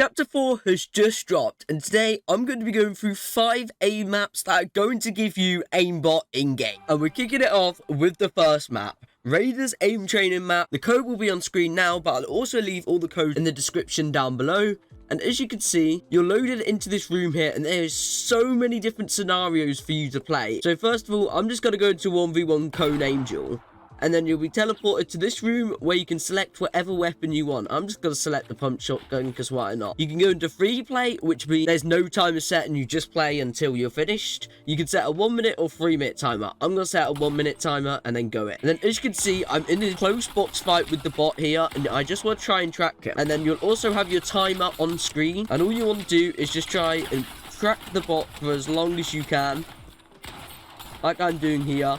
Chapter 4 has just dropped, and today I'm going to be going through 5 aim maps that are going to give you aimbot in-game. And we're kicking it off with the first map, Raiders aim training map. The code will be on screen now, but I'll also leave all the code in the description down below. And as you can see, you're loaded into this room here, and there is so many different scenarios for you to play. So first of all, I'm just going to go into 1v1 cone aim duel. And then you'll be teleported to this room where you can select whatever weapon you want. I'm just going to select the pump shotgun because why not? You can go into free play, which means there's no timer set and you just play until you're finished. You can set a 1 minute or 3 minute timer. I'm going to set a 1 minute timer and then go it. And then as you can see, I'm in a close box fight with the bot here, and I just want to try and track it. And then you'll also have your timer on screen, and all you want to do is just try and track the bot for as long as you can, like I'm doing here.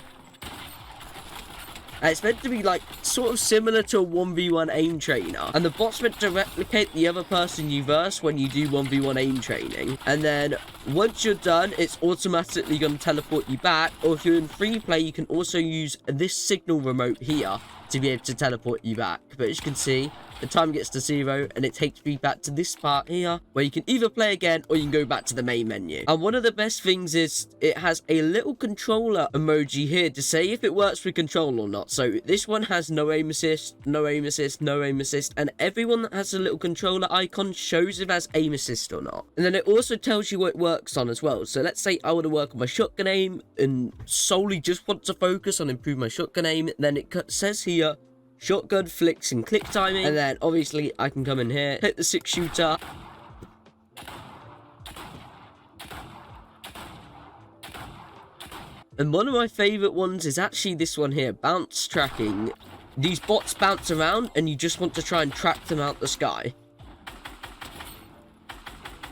And it's meant to be like sort of similar to a 1v1 aim trainer, and the bot's meant to replicate the other person you verse when you do 1v1 aim training. And then once you're done, it's automatically going to teleport you back, or if you're in free play, you can also use this signal remote here to be able to teleport you back. But as you can see, the time gets to 0 and it takes me back to this part here where you can either play again or you can go back to the main menu. And one of the best things is it has a little controller emoji here to say if it works with control or not. So this one has no aim assist, no aim assist, no aim assist, and everyone that has a little controller icon shows if it has aim assist or not. And then it also tells you what it works on as well. So let's say I want to work on my shotgun aim and solely just want to focus on improving my shotgun aim, then it says here shotgun flicks and click timing, and then obviously I can come in here, hit the 6-shooter, and one of my favorite ones is actually this one here, bounce tracking. These bots bounce around and you just want to try and track them out the sky,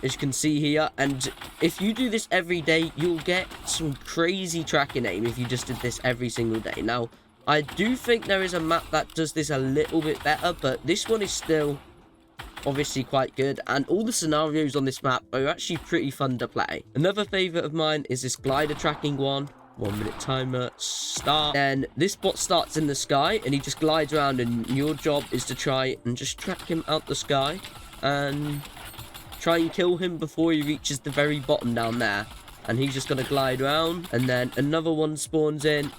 as you can see here. And if you do this every day, you'll get some crazy tracking aim if you just did this every single day. Now I do think there is a map that does this a little bit better, but this one is still obviously quite good, and all the scenarios on this map are actually pretty fun to play. Another favorite of mine is this glider tracking one. 1 minute timer, start. Then this bot starts in the sky and he just glides around, and your job is to try and just track him out the sky and try and kill him before he reaches the very bottom down there. And he's just going to glide around, and then another one spawns in.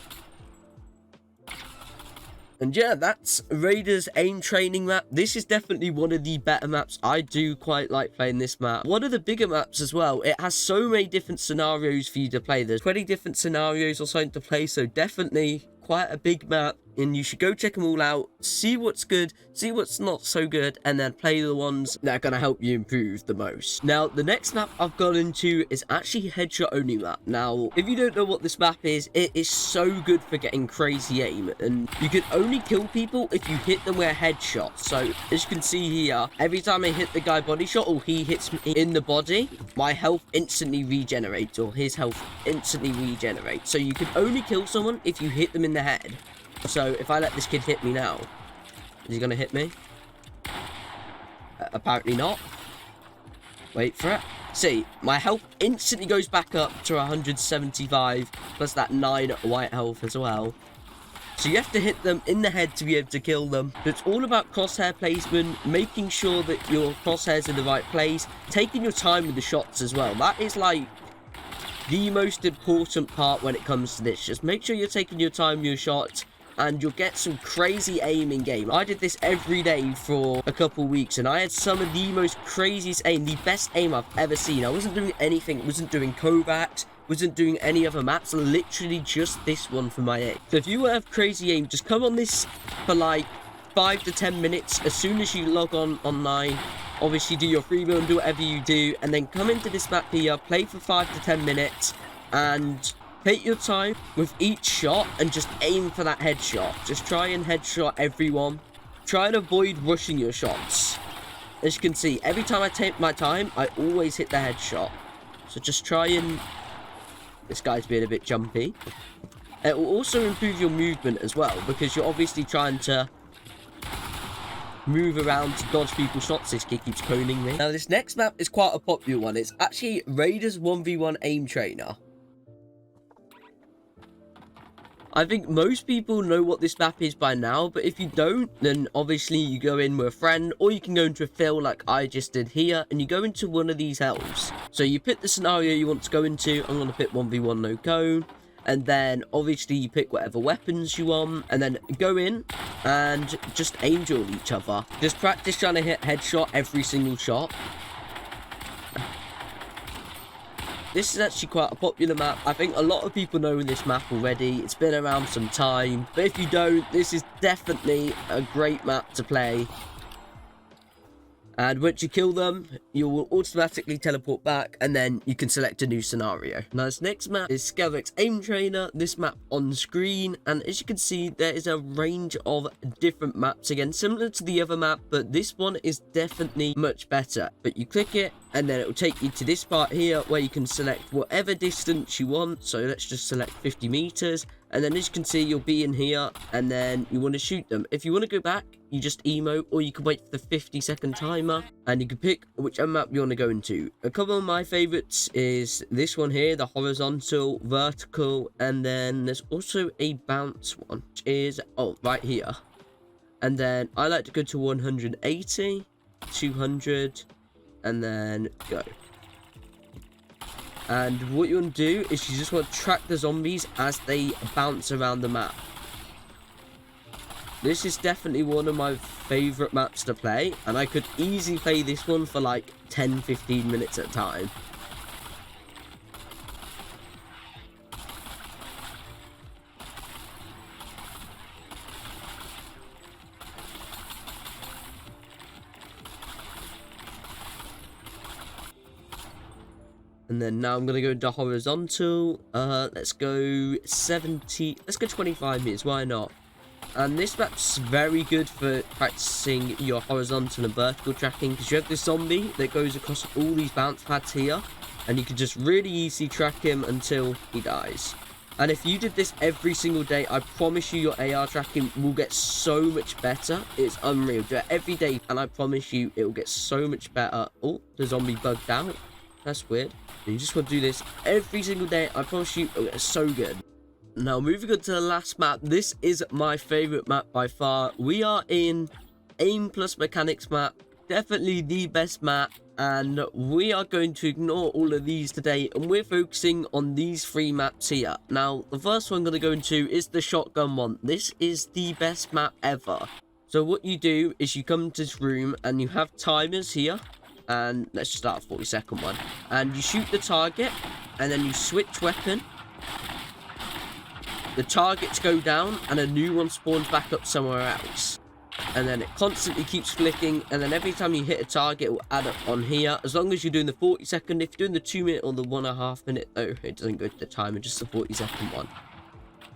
And yeah, that's Raiders aim training map. This is definitely one of the better maps. I do quite like playing this map. One of the bigger maps as well. It has so many different scenarios for you to play. There's 20 different scenarios or something to play, so definitely quite a big map, and you should go check them all out, see what's good, see what's not so good, and then play the ones that are going to help you improve the most. Now, the next map I've gone into is actually headshot only map. Now, if you don't know what this map is, it is so good for getting crazy aim, and you can only kill people if you hit them with a headshot. So, as you can see here, every time I hit the guy body shot, or he hits me in the body, my health instantly regenerates, or his health instantly regenerates. So you can only kill someone if you hit them in the head. So if I let this kid hit me now, is he gonna hit me? Apparently not. Wait for it. See, my health instantly goes back up to 175, plus that 9 white health as well. So you have to hit them in the head to be able to kill them. So it's all about crosshair placement, making sure that your crosshairs in the right place, taking your time with the shots as well. That is like the most important part when it comes to this. Just make sure you're taking your time with your shots, and you'll get some crazy aim in game. I did this every day for a couple weeks, and I had some of the most craziest aim, the best aim I've ever seen. I wasn't doing anything, wasn't doing Kovacs, wasn't doing any other maps, literally just this one for my aim. So if you have crazy aim, just come on this for like 5 to 10 minutes as soon as you log on online. Obviously do your free build, do whatever you do, and then come into this map here, play for 5 to 10 minutes, and take your time with each shot and just aim for that headshot. Just try and headshot everyone. Try and avoid rushing your shots. As you can see, every time I take my time, I always hit the headshot. So just try and... This guy's being a bit jumpy. It will also improve your movement as well, because you're obviously trying to move around to dodge people's shots. This kid keeps coning me. Now, this next map is quite a popular one. It's actually Raiders 1v1 aim trainer. I think most people know what this map is by now, but if you don't, then obviously you go in with a friend, or you can go into a fill like I just did here, and you go into one of these hells. So you pick the scenario you want to go into. I'm going to pick 1v1 no cone. And then obviously you pick whatever weapons you want, and then go in and just aim duel each other. Just practice trying to hit headshot every single shot. This is actually quite a popular map. I think a lot of people know this map already. It's been around some time. But if you don't, this is definitely a great map to play. And once you kill them, you will automatically teleport back, and then you can select a new scenario. Now, this next map is Skelex Aim Trainer. This map on screen, and as you can see, there is a range of different maps. Again, similar to the other map, but this one is definitely much better. But you click it, and then it will take you to this part here where you can select whatever distance you want. So let's just select 50 meters. And then as you can see, you'll be in here, and then you want to shoot them. If you want to go back, you just emote, or you can wait for the 50-second timer, and you can pick whichever map you want to go into. A couple of my favorites is this one here, the horizontal, vertical, and then there's also a bounce one, which is, oh, right here. And then I like to go to 180, 200, and then go. And what you want to do is you just want to track the zombies as they bounce around the map. This is definitely one of my favourite maps to play, and I could easily play this one for like 10-15 minutes at a time. And then now I'm going to go into horizontal. Let's go 70. Let's go 25 meters. Why not? And this map's very good for practicing your horizontal and vertical tracking, because you have this zombie that goes across all these bounce pads here, and you can just really easily track him until he dies. And if you did this every single day, I promise you your AR tracking will get so much better. It's unreal. Do it every day, and I promise you it will get so much better. Oh, the zombie bugged out. That's weird. And you just want to do this every single day. I promise you it'll get so good. Now, moving on to the last map. This is my favorite map by far. We are in Aim plus Mechanics map. Definitely the best map. And we are going to ignore all of these today, and we're focusing on these 3 maps here. Now, the first one I'm going to go into is the shotgun one. This is the best map ever. So what you do is you come to this room, and you have timers here. And let's just start a 40-second one. And you shoot the target, and then you switch weapon. The targets go down, and a new one spawns back up somewhere else. And then it constantly keeps flicking, and then every time you hit a target, it will add up on here. As long as you're doing the 40-second, if you're doing the 2-minute or the 1.5 minute, oh, it doesn't go to the timer, just the 40-second one.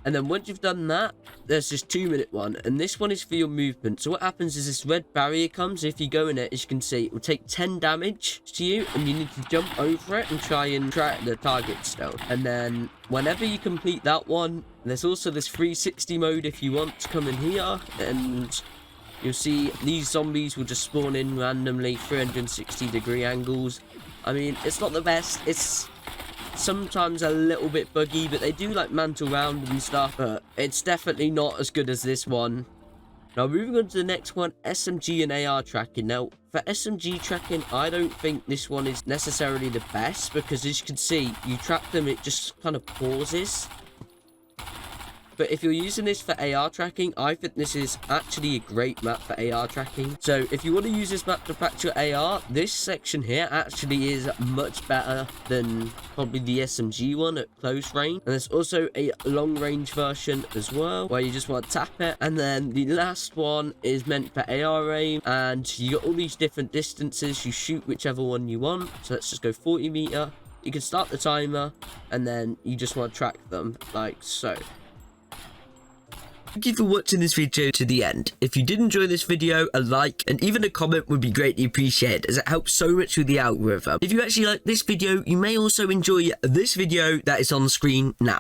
And then once you've done that, there's this 2-minute one, and this one is for your movement. So what happens is this red barrier comes. If you go in it, as you can see, it will take 10 damage to you, and you need to jump over it and try and track the target still. And then whenever you complete that one, there's also this 360 mode if you want to come in here, and you'll see these zombies will just spawn in randomly, 360-degree angles. I mean, it's not the best. It's sometimes a little bit buggy, but they do like mantle round and stuff, but it's definitely not as good as this one. Now, moving on to the next one, SMG and AR tracking. Now, for SMG tracking, I don't think this one is necessarily the best, because as you can see, you track them, it just kind of pauses. But if you're using this for AR tracking, I think this is actually a great map for AR tracking. So if you want to use this map to practice your AR, this section here actually is much better than probably the SMG one at close range. And there's also a long range version as well, where you just want to tap it. And then the last one is meant for AR aim, and you got all these different distances. You shoot whichever one you want. So let's just go 40 meter. You can start the timer, and then you just want to track them like so. Thank you for watching this video to the end. If you did enjoy this video, a like and even a comment would be greatly appreciated, as it helps so much with the algorithm. If you actually like this video, you may also enjoy this video that is on screen now.